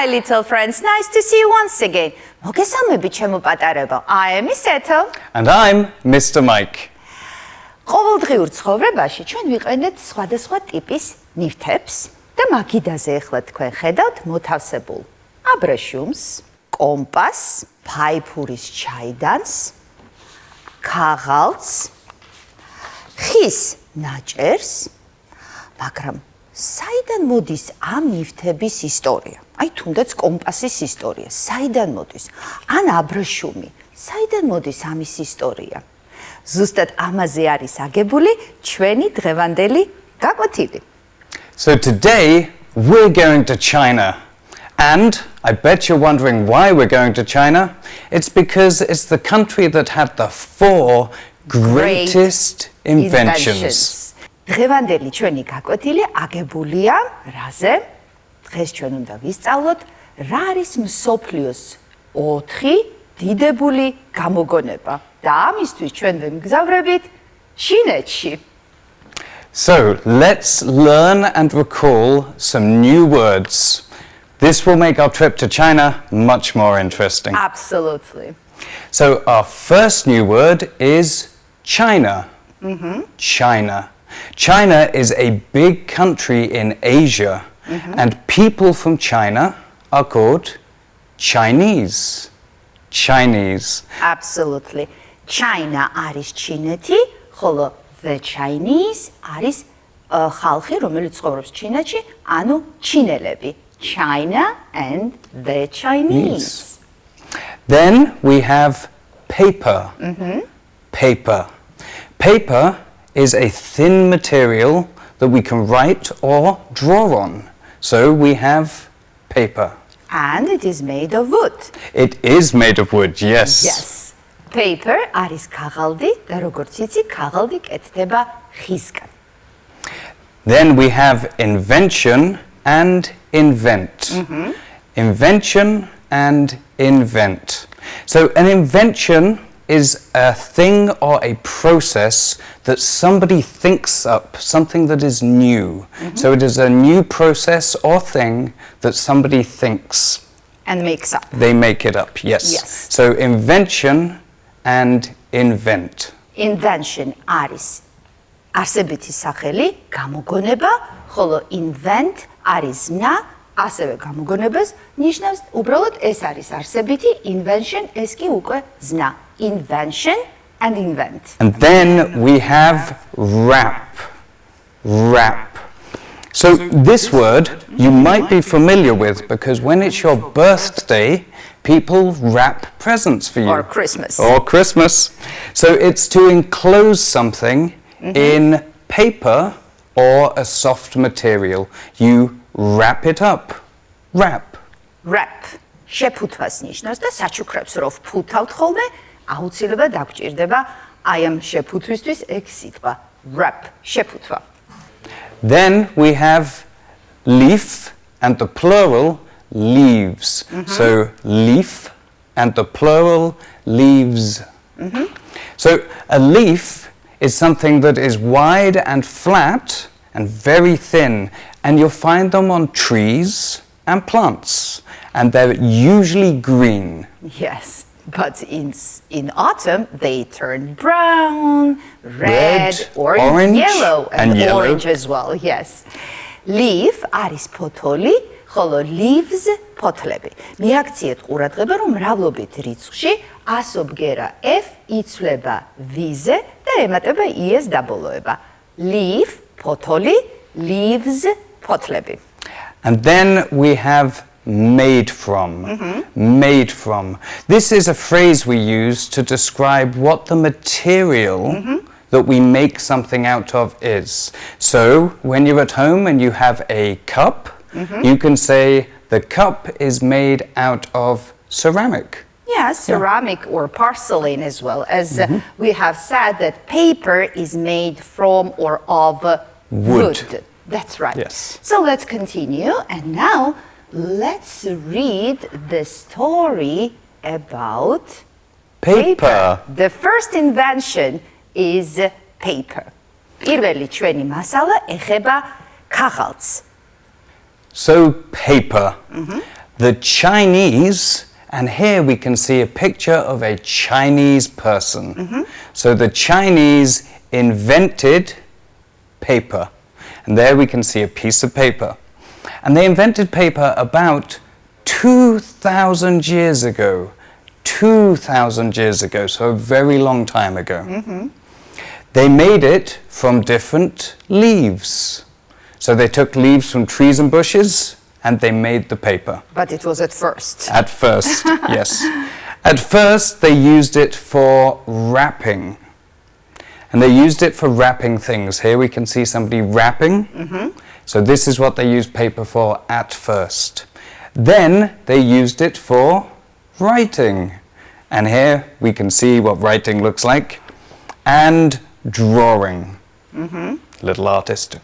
my little friends, nice to see you once again. მოგესალმებით ჩემო პატარებო. I am Miss Ethel. And I'm Mr. Mike. ყოველდღიურ ცხოვრებაში ჩვენ ვიყენებთ სხვადასხვა ტიპის ნივთებს და მაგიდაზე ახლა თქვენ ხედავთ მოთავსებულ აბრეშუმს, კომპასს, ფაიფურის ჩაიდანს, ქაღალდს, ხის ნაჭერს, მაგრამ საიდან მოდის ამ ნივთების ისტორია? აი თუნდაც კომპასის ისტორია, საიდან მოდის? ან აბრეშუმი, საიდან მოდის ამის ისტორია? ზუსტად ამაზე არის აგებული ჩვენი დღევანდელი გაკვეთილი. So today we're going to China. And I bet you're wondering why we're going to China. It's because it's the country that had the four greatest inventions. დღევანდელი ჩვენი გაკვეთილი აგებულია რაზე? დღეს ჩვენ უნდა ვისწავლოთ რა არის მსოფლიოს 4 დიდებული გამოგონება. და ამისთვის ჩვენ ვემგზავრებით ჩინეთში. So let's learn and recall some new words. This will make our trip to China much more interesting. Absolutely. So our first new word is China. China. China is a big country in Asia, and people from China are called Chinese. Chinese. Absolutely. China არის ჩინეთი, ხოლო the Chinese არის ხალხი, რომელიც ცხოვრობს ჩინეთში, ანუ ჩინელები. China and the Chinese. Then we have paper. Paper. Paper is a thin material that we can write or draw on. So we have paper. And it is made of wood. It is made of wood, yes. Yes. Paper არის ქაღალდი და როგორც იცი, ქაღალდი კეთდება ხისგან. Then we have invention and invent. Invention and invent. So an invention is a thing or a process that somebody thinks up, something that is new. So it is a new process or thing that somebody thinks. And makes up. They make it up, yes. Yes. So invention and invent. Invention არის არსებითი სახელი, გამოგონება, ხოლო invent არის ზნა, ასევე გამოგონებას ნიშნავს, უბრალოდ ეს არის არსებითი, invention ეს კი უკვე ზნა. Invention and invent. And then we have wrap. Wrap. So this word you might be familiar with because when it's your birthday, people wrap presents for you. Or Christmas. Or Christmas. So it's to enclose something in paper or a soft material. You wrap it up. Wrap. Wrap. შეფუთვას ნიშნავს და საჩუქრებს რო ვფუთავთ ხოლმე, აუცილებლად დაგჭირდება აი ამ შეფუთვისთვის ეგ სიტყვა. Wrap. შეფუთვა. Then we have leaf and the plural leaves. So leaf and the plural leaves. So a leaf is something that is wide and flat and very thin, and you'll find them on trees and plants, and they're usually green. Yes, but in autumn they turn brown, red, or orange, yellow, and yellow. Orange as well, yes. Leaf არის ფოთოლი, ხოლო leaves ფოთლები. მიაქციეთ ყურადღება, რომ მრავლობით რიცხვში ასობგერა F იცვლება V-ზე და ემატება E-ს დაბოლოება. Leaf ფოთოლი, leaves ფოთლები. And then we have made from. Made from. This is a phrase we use to describe what the material that we make something out of is. So when you're at home and you have a cup, you can say the cup is made out of ceramic. Yes, ceramic or porcelain as well, as we have said that paper is made from or of wood. That's right. Yes. So let's continue, and now let's read the story about Paper. The first invention is paper. პირველი ჩვენი მასალა ეხება ქაღალდს. So paper. The Chinese, and here we can see a picture of a Chinese person. So the Chinese invented paper. And there we can see a piece of paper. And they invented paper about 2,000 years ago. 2,000 years ago, so a very long time ago. They made it from different leaves. So they took leaves from trees and bushes and they made the paper. But it was at first. At first, yes. At first they used it for wrapping. And they used it for wrapping things. Here we can see somebody wrapping. So this is what they used paper for at first. Then they used it for writing. And here we can see what writing looks like. And drawing. Little artist.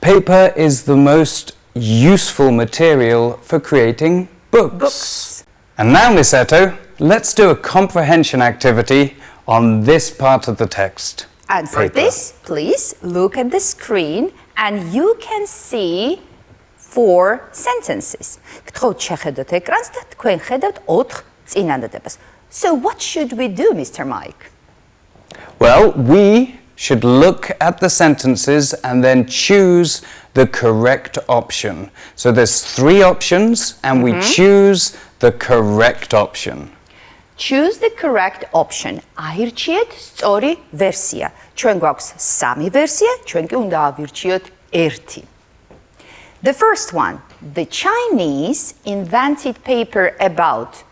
Paper is the most useful material for creating books. And now, Miss Eto, let's do a comprehension activity on this part of the text. And for Paper. this, please look at the screen and you can see 4 sentences. გთხოვთ შეხედოთ ეკრანს და თქვენ ხედავთ 4 წინადადებას. So what should we do, Mr. Mike? Well, we should look at the sentences and then choose the correct option. So there's 3 options and we choose the correct option. Choose the correct option. აირჩიეთ სწორი ვერსია. ჩვენ გვაქვს 3 ვერსია, ჩვენ კი უნდა ავირჩიოთ 1. The first one. The Chinese invented paper about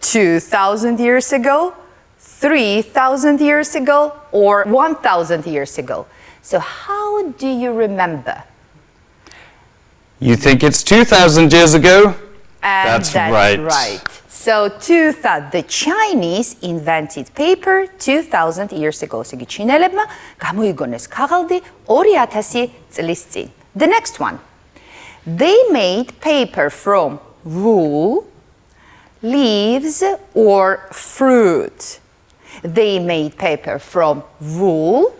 2,000 years ago, 3,000 years ago, or 1,000 years ago. So how do you remember? You think it's 2,000 years ago? And That's right. So 2000, the Chinese invented paper 2,000 years ago. So ჩინელებმა გამოიგონეს ქაღალდი 2000 წლის წინ. The next one. They made paper from wool, leaves, or fruit. They made paper from wool,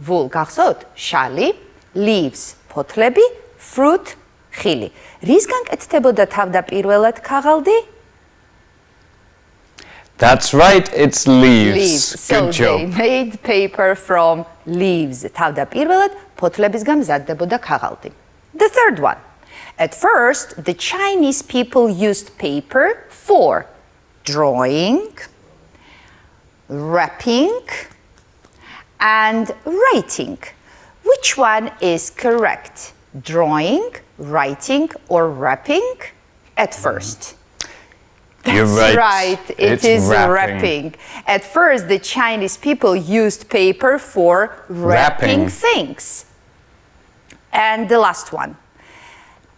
wool გახსოვთ, შალი, leaves, ფოთლები, fruit, ხილი. რისგან კეთდებოდა თავდაპირველად ქაღალდი? That's right, it's leaves. So Good job. they made paper from leaves. თავდაპირველად ფოთლებისგან მზადდებოდა ქაღალდი. The third one. At first, the Chinese people used paper for drawing, wrapping, and writing. Which one is correct? Drawing, writing, or wrapping? At first. You're That's right. It It's is wrapping. wrapping. At first, the Chinese people used paper for wrapping Wrapping. things. And the last one.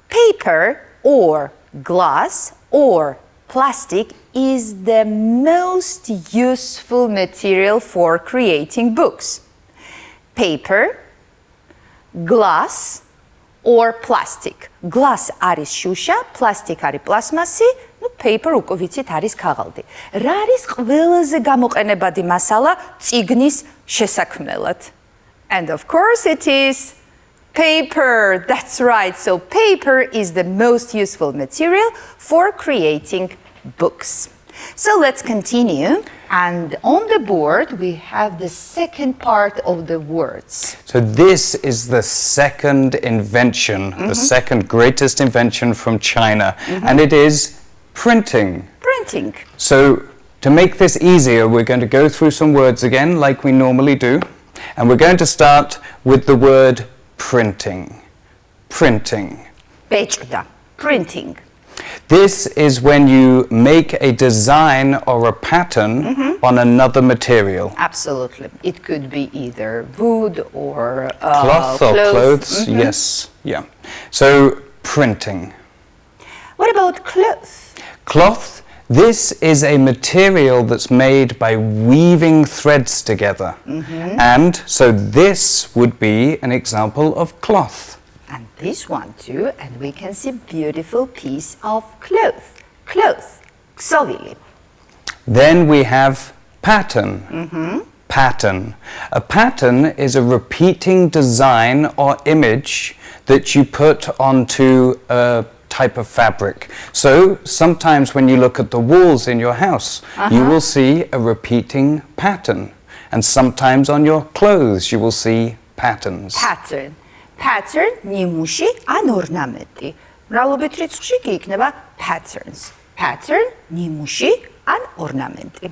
Paper or glass or plastic is the most useful material for creating books. Paper, glass, or plastic. Glass არის შუშა, plastic არის პლასმასი, paper უკვე ვიცით არის ქაღალდი. რა არის ყველაზე გამოყენებადი მასალა წიგნის შესაქმნელად? And of course it is paper. That's right. So paper is the most useful material for creating books. So let's continue. And on the board we have the second part of the words. So this is the second invention, the second greatest invention from China, and it is printing. Printing. So to make this easier, we're going to go through some words again like we normally do, and we're going to start with the word printing. Printing. Beჭდა. Printing. This is when you make a design or a pattern on another material. Absolutely. It could be either wood or Cloth or clothes, yes, yeah. So printing. What about cloth? Cloth, this is a material that's made by weaving threads together. And so this would be an example of cloth. And this one too, and we can see beautiful piece of cloth. Cloth. Ksovili. Then we have pattern. Pattern. A pattern is a repeating design or image that you put onto a type of fabric. So sometimes when you look at the walls in your house, you will see a repeating pattern. And sometimes on your clothes you will see patterns. Pattern. Pattern ნიმუში ან ორნამენტი. მრავლობით რიცხვში კი იქნება patterns. Pattern ნიმუში ან ორნამენტი.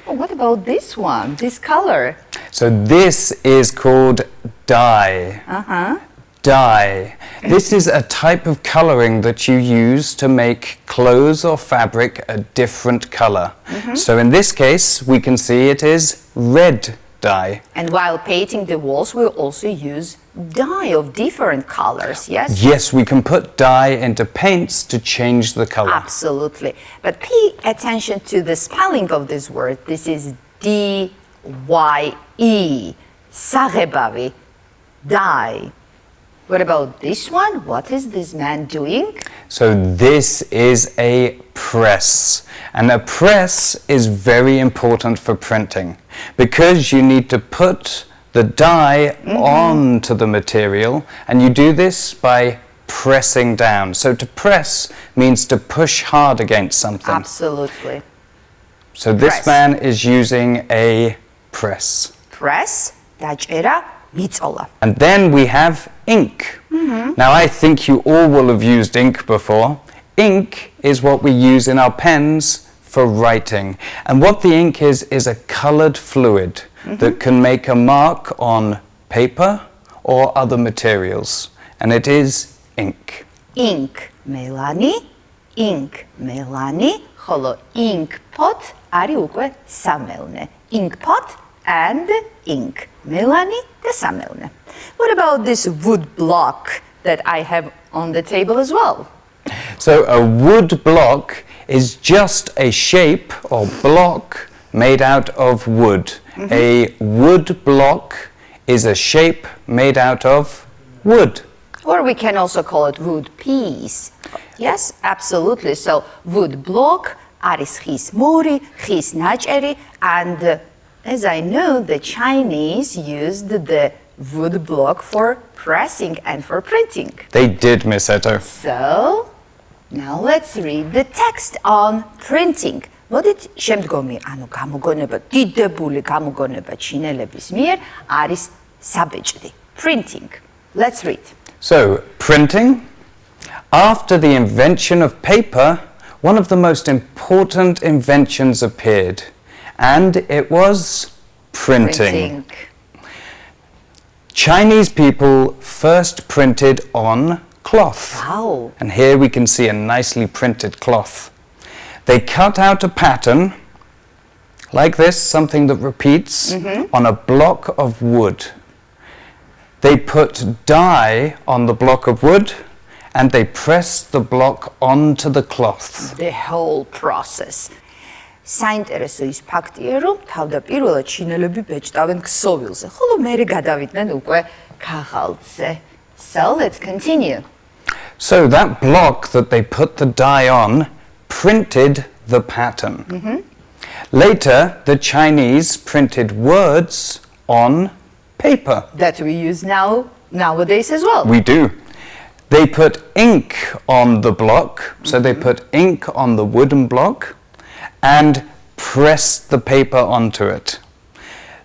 Oh, what about this one? This color? So this is called dye. Dye. This is a type of coloring that you use to make clothes or fabric a different color. So in this case, we can see it is red dye. And while painting the walls, we'll also use dye of different colors, yes? Yes, we can put dye into paints to change the color. Absolutely. But pay attention to the spelling of this word. This is D-Y-E. Საღებავი. Dye. What about this one? What is this man doing? So this is a press. And a press is very important for printing because you need to put the dye onto the material, and you do this by pressing down. So to press means to push hard against something. Absolutely. So this Press. man is using a press. Press. დაჭერა, მიწოლა. And then we have ink. Now I think you all will have used ink before. Ink is what we use in our pens for writing. And what the ink is a colored fluid that can make a mark on paper or other materials. And it is ink. Ink მელანი, ink მელანი, ხოლო ink pot არის უკვე სამელნე. Ink pot and ink. მელანი და სამელნე. What about this wood block that I have on the table as well? So a wood block is just a shape or block made out of wood. A wood block is a shape made out of wood. Or we can also call it wood piece. Yes, absolutely. So wood block არის ხის მური, ხის ნაჭერი, and as I know, the Chinese used the wood block for pressing and for printing. They did, Miss Eto. So, now let's read the text on printing. მოდით შემდგომი, ანუ გამოგონება, დიდებული გამოგონება ჩინელების მიერ არის საბეჭდი. Printing. Let's read. So, printing. After the invention of paper, one of the most important inventions appeared, and it was printing. Chinese people first printed on cloth. Wow. And here we can see a nicely printed cloth. They cut out a pattern like this, something that repeats, on a block of wood. They put dye on the block of wood and they pressed the block onto the cloth. The whole process. საინტერესო ის ფაქტია, რომ თავდაპირველად ჩინელები ბეჭდავენ ქსოვილზე, ხოლო მერე გადავიდნენ უკვე ქაღალდზე. So let's continue. So that block that they put the dye on printed the pattern. Later, the Chinese printed words on paper. That we use nowadays as well. We do. They put ink on the block, so they put ink on the wooden block and pressed the paper onto it.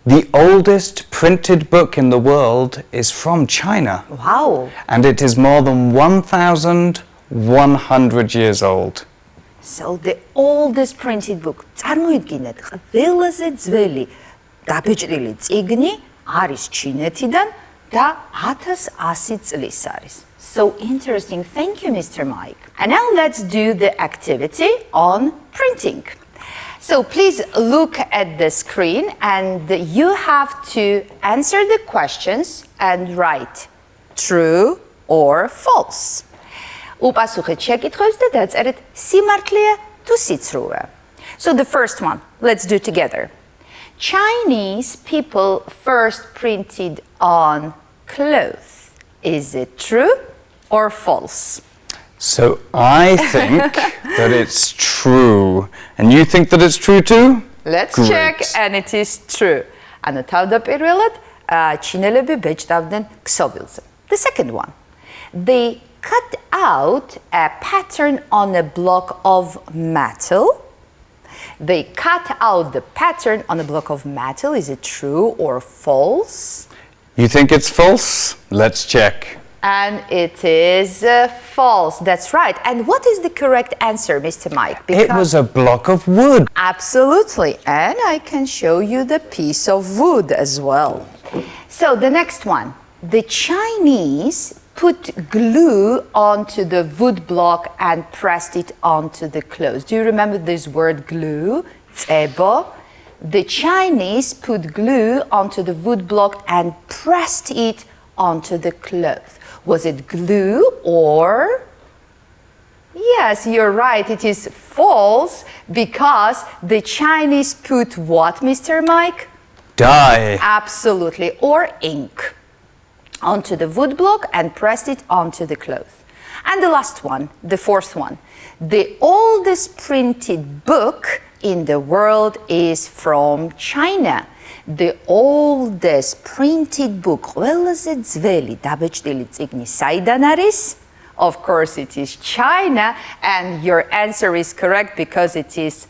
The oldest printed book in the world is from China. Wow. And it is more than 1,100 years old. So the oldest printed book. წარმოიდგინეთ, ყველაზე ძველი დაბეჭდილი წიგნი არის ჩინეთიდან და 1100 წლის არის. So interesting. Thank you, Mr. Mike. And now let's do the activity on printing. So please look at the screen and you have to answer the questions and write true or false. უპასუხეთ შეკითხვებს და დაწერეთ სიმართლეა თუ სიცრუეა. So the first one, let's do together. Chinese people first printed on clothes. Is it true or false? So I think that it's true. And you think that it's true too? Let's Great. check, and it is true. ანუ თავდაპირველად ჩინელები ბეჭდავდნენ ქსოვილზე. The second one. They cut out a pattern on a block of metal. They cut out the pattern on a block of metal. Is it true or false? You think it's false? Let's check. And it is false. That's right. And what is the correct answer, Mr. Mike? It was a block of wood. Absolutely. And I can show you the piece of wood as well. So the next one. The Chinese put glue onto the wood block and pressed it onto the clothes. Do you remember this word glue? Tsebo. The Chinese put glue onto the wood block and pressed it onto the cloth. Was it glue or? Yes, you're right. It is false because the Chinese put what, Mr. Mike? Dye. Absolutely. Or ink onto the wood block and pressed it onto the cloth. And the last one, the fourth one. The oldest printed book in the world is from China. The oldest printed book. ყველაზე ძველი დაბეჭდილი წიგნი საიდან არის? Of course it is China, and your answer is correct because it is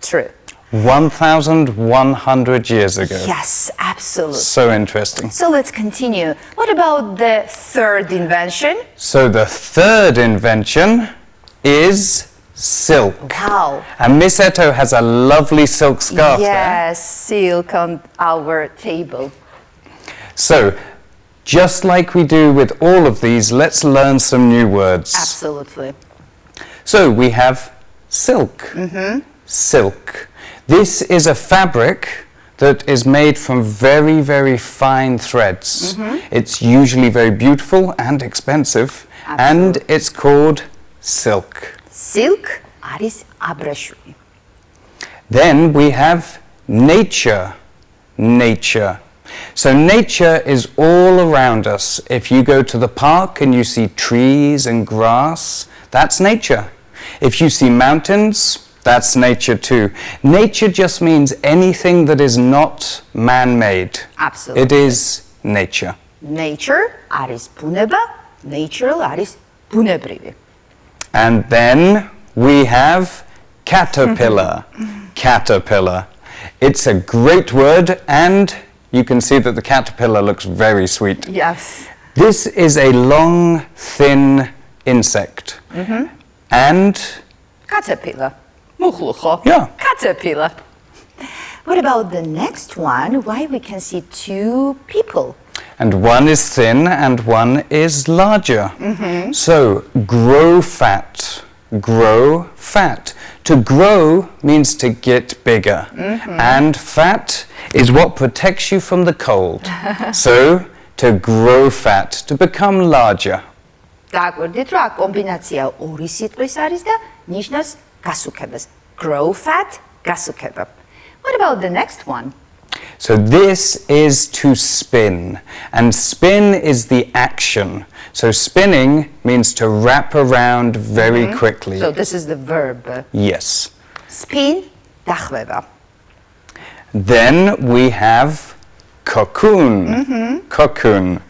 true. 1,100 years ago. Yes, absolutely. So interesting. So let's continue. What about the third invention? So the third invention is silk. Wow. And Miss Eto has a lovely silk scarf there. Yes, silk on our table. So, just like we do with all of these, let's learn some new words. Absolutely. So, we have silk. Silk. This is a fabric that is made from very, very fine threads. It's usually very beautiful and expensive, and it's called silk. Silk არის აბრეშუმი. Then we have nature. Nature. So nature is all around us. If you go to the park and you see trees and grass, that's nature. If you see mountains, that's nature too. Nature just means anything that is not man-made. Absolutely. It is nature. Nature არის ბუნება, natural არის ბუნებრივი. And then we have caterpillar. Caterpillar. It's a great word, and you can see that the caterpillar looks very sweet. Yes. This is a long, thin insect. And Caterpillar. მუხლუხო. Yeah. Caterpillar. What about the next one? Why we can see two people? and one is thin and one is larger. So grow fat. Grow fat. To grow means to get bigger, and fat is what protects you from the cold. So to grow fat, to become larger. დააკვირდით, რომ აქ კომბინაცია ორი სიტყვის არის და ნიშნავს გასუქებას. Grow fat, გასუქება. What about the next one? So this is to spin, and spin is the action. So spinning means to wrap around very quickly. So this is the verb. Yes. Spin, დახვევა. Then we have cocoon. Cocoon.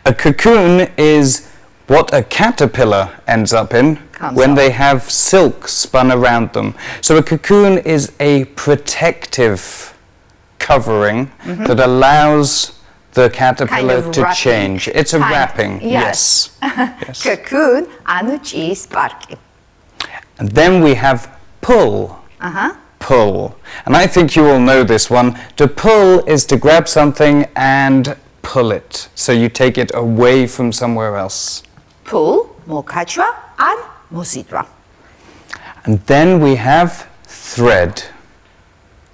A cocoon is what a caterpillar ends up in when they have silk spun around them. So a cocoon is a protective covering that allows the caterpillar to wrapping. change. It's a wrapping, yes. Yes. Cocoon, ანუ ჭიის პარკი. And then we have pull. Pull. And I think you all know this one. To pull is to grab something and pull it. So you take it away from somewhere else. Pull, მოკაჭვა, ან მოზიდვა. And then we have thread.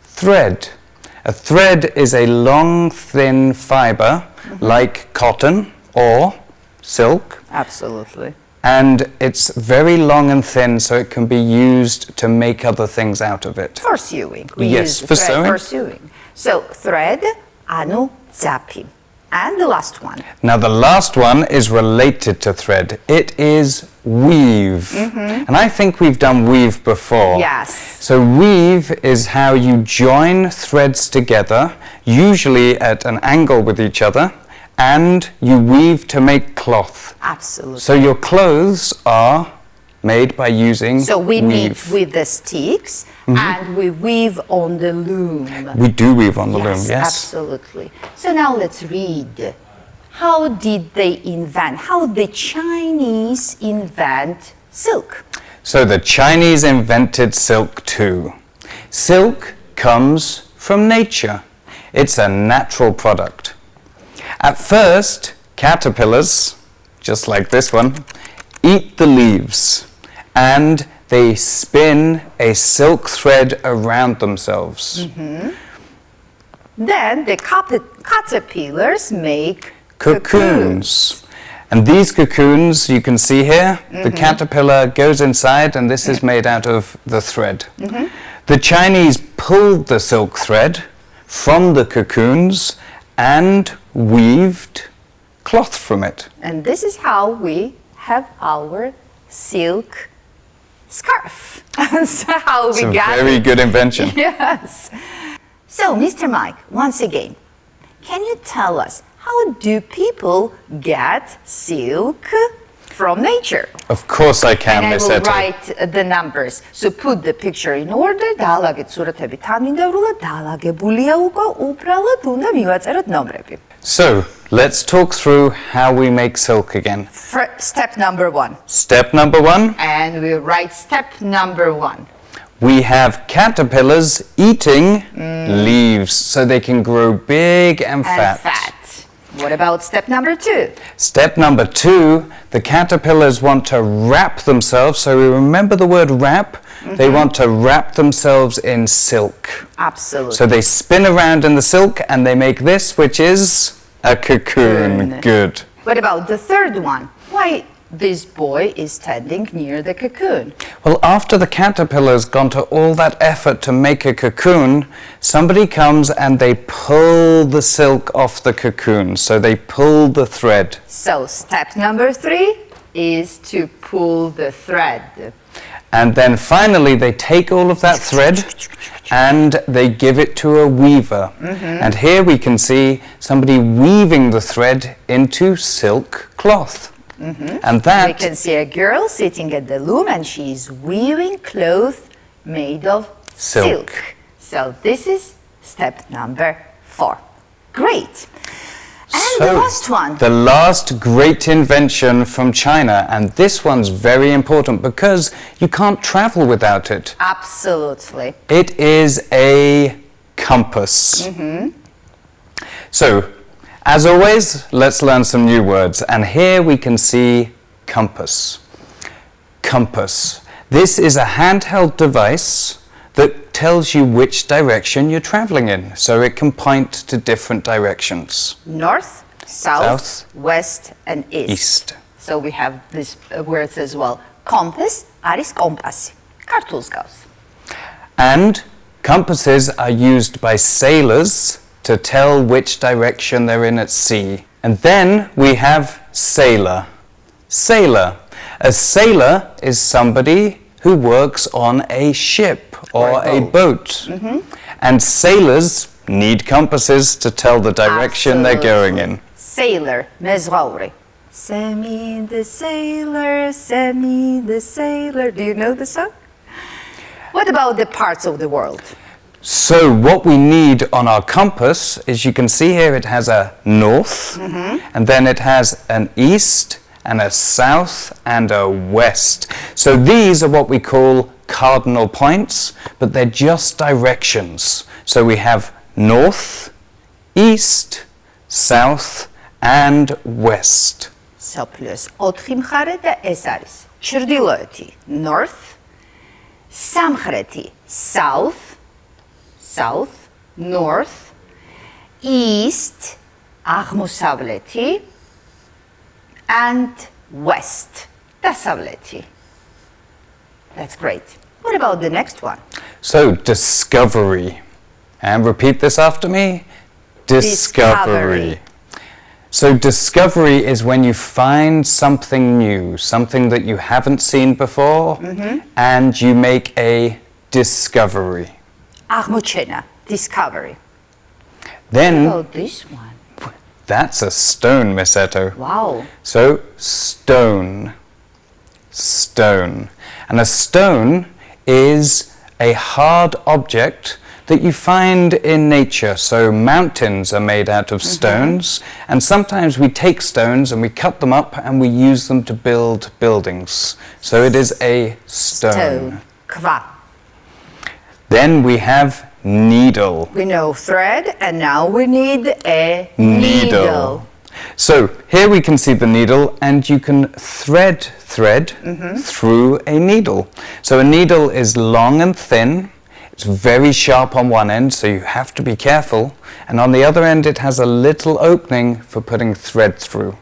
Thread. A thread is a long, thin fiber like cotton or silk. Absolutely. And it's very long and thin, so it can be used to make other things out of it. For sewing. We Yes, use for thread sewing. for sewing. So thread, ანუ ძაფი. And the last one. Now the last one is related to thread. It is weave. And I think we've done weave before. Yes. So weave is how you join threads together, usually at an angle with each other, and you weave to make cloth. Absolutely. So your clothes are made by using So we knit weave. with the sticks and we weave on the loom. We do weave on the loom, Yes, yes. absolutely. So now let's read. How did they invent, how the Chinese invent silk? So the Chinese invented silk too. Silk comes from nature. It's a natural product. At first, caterpillars, just like this one, eat the leaves and they spin a silk thread around themselves. Then the caterpillars make Cocoons. And these cocoons, you can see here, the caterpillar goes inside and this is made out of the thread. The Chinese pulled the silk thread from the cocoons and weaved cloth from it. And this is how we have our silk scarf. That's how It's we a got very it. good invention. Yes. So, Mr. Mike, once again, can you tell us how do people get silk from nature? Of course I can, And I Miss will Etta. write the numbers. So put the picture in order. დაალაგეთ სურათები თანმიმდევრულად, დაალაგებულია უკვე, უბრალოდ უნდა მივაწეროთ ნომრები. So, let's talk through how we make silk again. Step number 1. Step number 1, And we write step number 1. we have caterpillars eating leaves so they can grow big and And fat. fat. What about step number 2? Step number 2, the caterpillars want to wrap themselves. So we remember the word wrap. They want to wrap themselves in silk. Absolutely. So they spin around in the silk and they make this, which is a cocoon. Good. What about the third one? Why this boy is standing near the cocoon? Well, after the caterpillar's gone to all that effort to make a cocoon, somebody comes and they pull the silk off the cocoon. So they pull the thread. So step number 3 is to pull the thread. And then finally they take all of that thread and they give it to a weaver. And here we can see somebody weaving the thread into silk cloth. And We that can see a girl sitting at the loom and she's weaving cloth made of silk. So this is step number 4. Great. And the last one. The last great invention from China, and this one's very important because you can't travel without it. Absolutely. It is a compass. So, as always, let's learn some new words. And here we can see compass. Compass. This is a handheld device that tells you which direction you're traveling in. So it can point to different directions. North, south, South, west, and east. East. So we have these words as well. Compass, არის კომპასი. ქართულს გავს. And compasses are used by sailors to tell which direction they're in at sea. And then we have sailor. Sailor. A sailor is somebody who works on a ship or a boat. And sailors need compasses to tell the direction they're going in. Sailor, მეზღვაური. Sammy the sailor, Sammy the sailor. Do you know the song? What about the parts of the world? So what we need on our compass is, you can see here it has a north, and then it has an east and a south and a west. So these are what we call cardinal points, but they're just directions. So we have north, east, south and west. მსოფლიოს 4 მხარე და ეს არის ჩრდილოეთი, north, სამხრეთი, south, north, east, აღმოსავლეთი, and west, დასავლეთი. That's great. What about the next one? So discovery. And repeat this after me. Discovery. So discovery is when you find something new, something that you haven't seen before, and you make a discovery. აღმოჩენა, discovery. Then Oh, this one. That's a stone, Miss Eto. Wow. So, stone. Stone. And a stone is a hard object that you find in nature. So mountains are made out of stones, and sometimes we take stones and we cut them up and we use them to build buildings. So it is a stone. Kva. Then we have needle. We know thread, and now we need a needle. So here we can see the needle, and you can thread through a needle. So a needle is long and thin. It's very sharp on one end, so you have to be careful. And on the other end, it has a little opening for putting thread through.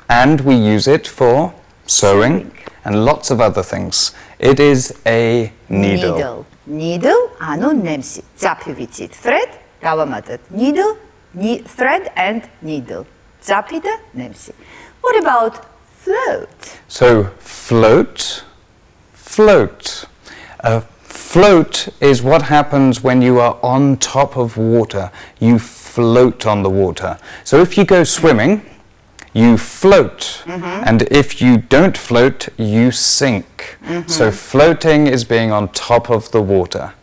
And we use it for sewing and lots of other things. It is a needle. Needle, ano nemsi. Zappi vicit thread, davamatat needle, thread and needle. Zappi da nemsi. What about float? So float, float. Float is what happens when you are on top of water. You float on the water. So if you go swimming, you float. And if you don't float, you sink. So floating is being on top of the water.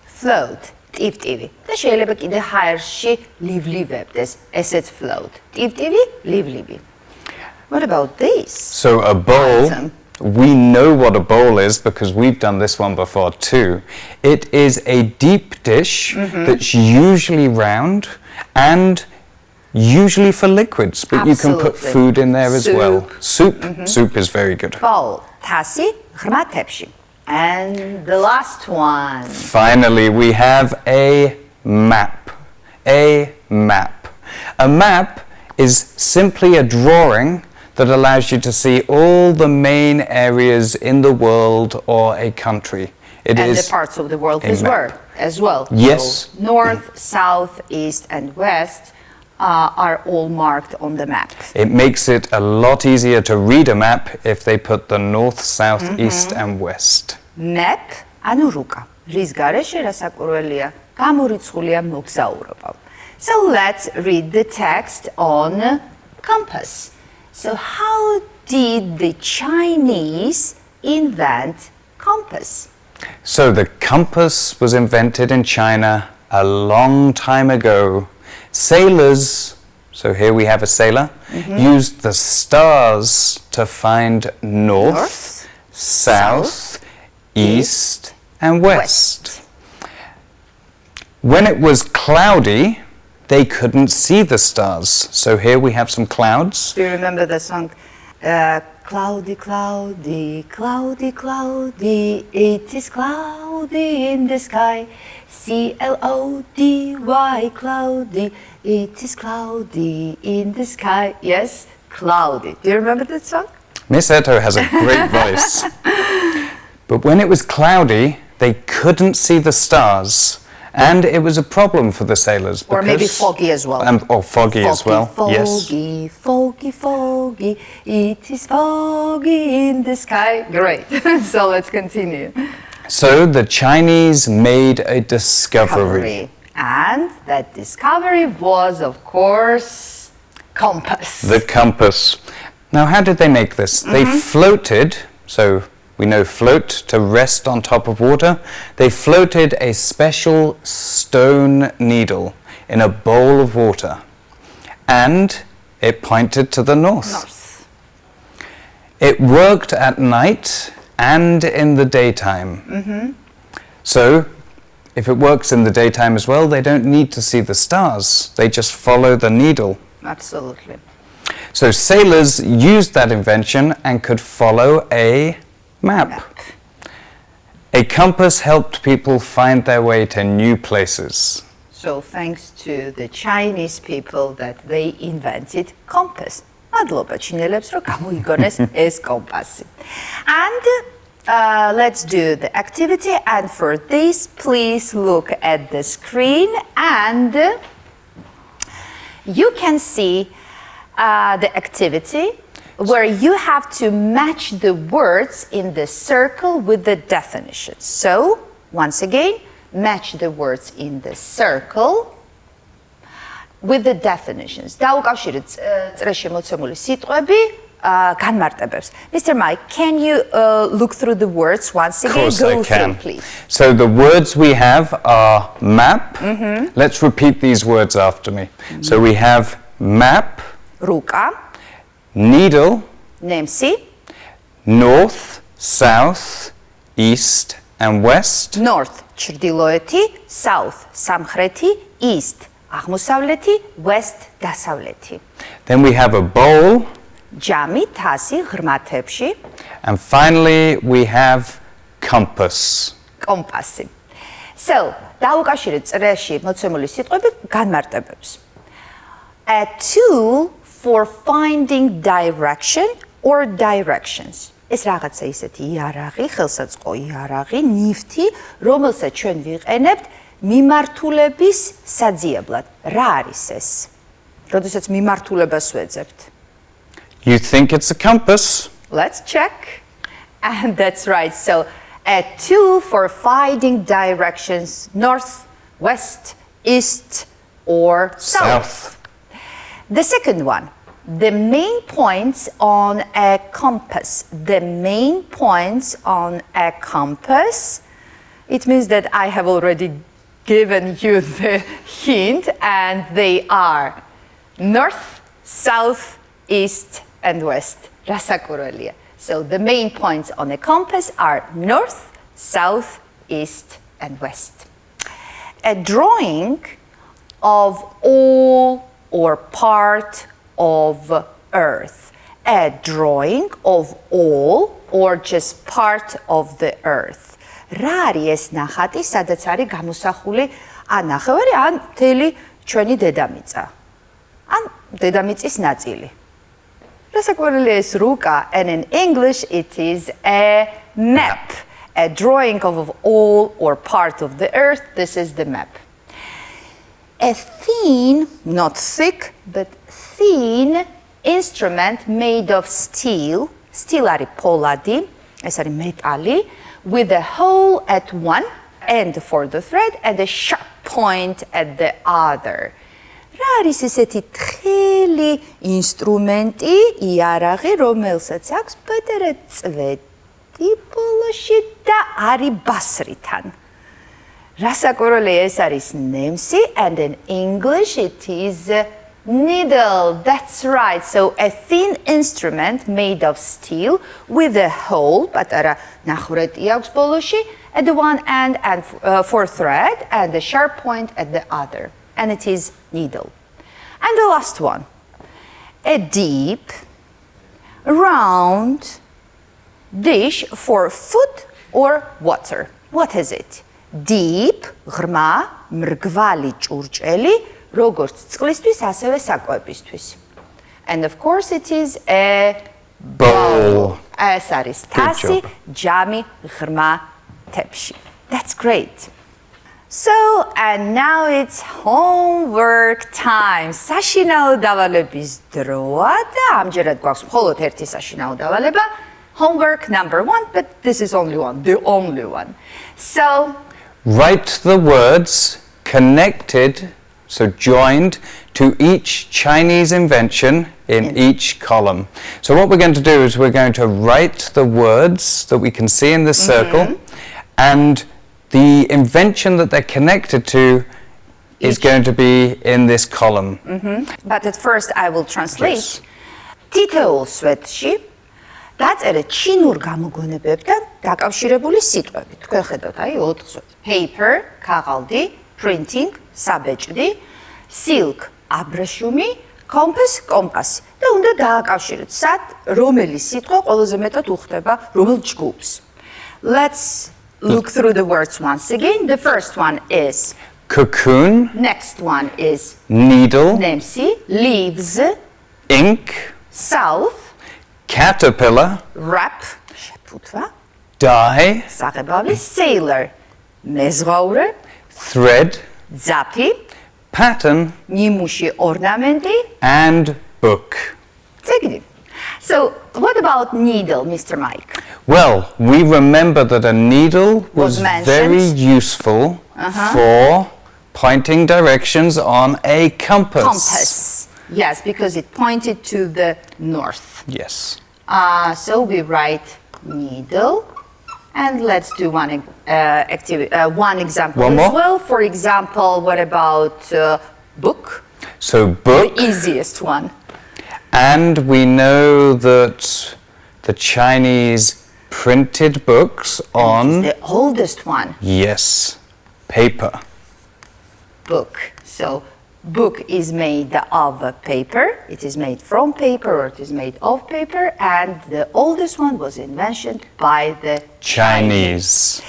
Float. ტივტივი. და შეიძლება კიდე ჰაერში ლივლივებდეს. ესეც float. ტივტივი, ლივლივი. What about this? So a bowl, we know what a bowl is because we've done this one before too. It is a deep dish that's usually round and usually for liquids, but you can put food in there as well. Soup. Soup is very good. Bowl. თასი, ღრმა თებში. And the last one. Finally, we have a map. A map. A map is simply a drawing that allows you to see all the main areas in the world or a country. It and is the parts of the world as well. Yes. So north, south, east, and west are all marked on the map. It makes it a lot easier to read a map if they put the north, south, east, and west. Map, ანუ რუკა. რის გარეშე რასაკვირველია, გამორიცხულია მოგზაურობა. So let's read the text on compass. So how did the Chinese invent compass? So the compass was invented in China a long time ago. Sailors, so here we have a sailor, used the stars to find north, south, east, and west. When it was cloudy, they couldn't see the stars. So here we have some clouds. Do you remember the song? Cloudy, cloudy, cloudy, cloudy, it is cloudy in the sky. C-L-O-D-Y, cloudy, it is cloudy in the sky. Yes, cloudy. Do you remember that song? Miss Eto has a great voice. But when it was cloudy, they couldn't see the stars. And it was a problem for the sailors. Or maybe foggy as well. Or foggy as well, yes. Foggy, foggy, foggy, it is foggy in the sky. Great. So let's continue. So the Chinese made a discovery. And that discovery was, of course, compass. The compass. Now, how did they make this? They floated, so we know float, to rest on top of water. They floated a special stone needle in a bowl of water, and it pointed to the north. It worked at night and in the daytime. So, if it works in the daytime as well, they don't need to see the stars. They just follow the needle. Absolutely. So sailors used that invention and could follow a map. A compass helped people find their way to new places. So thanks to the Chinese people that they invented compass. მადლობა ჩინელებს რომ გამოიგონეს ეს კომპასი. And let's do the activity, and for this please look at the screen and you can see the activity where you have to match the words in the circle with the definitions. So, once again, match the words in the circle with the definitions. დაუკავშირეთ წრეში მოცემული სიტყვები განმარტებებს. Mr. Mike, can you look through the words once again? Of course I can. Please. So the words we have are map. Let's repeat these words after me. So we have map, რუკა, needle, ნემსი, north, south, east and west. north, ჩრდილოეთი, south, სამხრეთი, east, აღმოსავლეთი, west, დასავლეთი. Then we have a bowl. ჯამი, თასი, ღრმათებში, And finally we have compass. კომპასი. So, დაუკავშირეთ წრეში მოცემული სიტყვები განმარტებებს. A tool for finding direction or directions. ეს რაღაცა ისეთი იარაღი, ხელსაწყო იარაღი, ნივთი, რომელსაც ჩვენ ვიყენებთ მიმართულების საძიებლად. რა არის ეს? როდესაც მიმართულებას ვეძებთ. You think it's a compass? Let's check. And that's right. So, a tool for finding directions north, west, east, or south. The second one, the main points on a compass. The main points on a compass. It means that I have already given you the hint, and they are north, south, east, and west. Rasakuralia. So the main points on a compass are north, south, east, and west. A drawing of all or part of earth. A drawing of all or just part of the earth. რა არის ეს ნახატი, სადაც არის გამოსახული ან ნახევარი, ან მთელი ჩვენი დედამიწა. ან დედამიწის ნაწილი. რასაკვირველია ეს რუკა, and in English it is a map. A drawing of all or part of the earth. This is the map. A thin, not thick, but thin instrument made of steel. Steel არის პოლადი, ეს არის მეტალი, with a hole at one end for the thread and a sharp point at the other. რა არის ესეთი თხელი ინსტრუმენტი, იარაღი, რომელსაც აქვს პატარა წვეტი ბოლოში და არის ბასრიდან. რასაკვირველია, ეს არის ნემსი, and in English it is needle. That's right. So a thin instrument made of steel with a hole, პატარა ნახვრეტი აქვს ბოლოში, at the one end and for thread and a sharp point at the other. And it is needle. And the last one, a deep, round dish for food or water. What is it? Deep, ღრმა, მრგვალი ჭურჭელი, როგორც წყლისთვის, ასევე საკვებისთვის. And of course it is a bowl. ეს არის თასი, ჯამი, ღრმა თებში. That's great. So, and now it's homework time. საშინაო დავალების დროა და ამჯერად გვაქვს მხოლოდ ერთი საშინაო დავალება. Homework number 1, but this is only one, the only one. So, write the words connected, so joined, to each Chinese invention in each column. So what we're going to do is we're going to write the words that we can see in this circle, and the invention that they're connected to is going to be in this column. But at first I will translate. თითოეულ სვეტში დაწერე ჩინურ გამოგონებებთან დაკავშირებული სიტყვები. თქვენ ხედავთ, აი 4 სვეტი. Paper, ქაღალდი, printing, საბეჭდი, silk, აბრეშუმი, compass, კომპასი. და უნდა დააკავშიროთ, სად რომელი სიტყვა ყველაზე მეტად უხდება რომელ ჯგუფს. Let's look through the words once again. The first one is cocoon. Next one is needle. ნემსი, leaves, ink. south, caterpillar. wrap, შეფუთვა, dye. საღებავი, sailor, მეზღვაურე, thread. ძაფი, pattern. ნიმუში, ornamenty, and book. წიგნი. So, what about needle, Mr. Mike? Well, we remember that a needle was mentioned. very useful for pointing directions on a compass. Compass. Yes, because it pointed to the north. Yes. So we write needle. And let's do one example One as more? well. For example, what about book? So book. The easiest one. And we know that the Chinese printed books on... The oldest one, Yes, paper. book. So book is made of paper. It is made from paper or it is made of paper. And the oldest one was invented by the Chinese.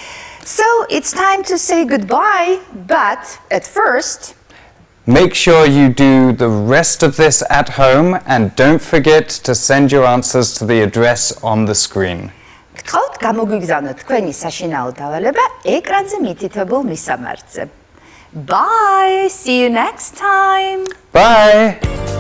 So it's time to say goodbye. But at first, Make sure you do the rest of this at home and don't forget to send your answers to the address on the screen. გთხოვთ გამოგვიგზავნოთ თქვენი საშინაო დავალება ეკრანზე მითითებულ მისამართზე. Bye! See you next time! Bye!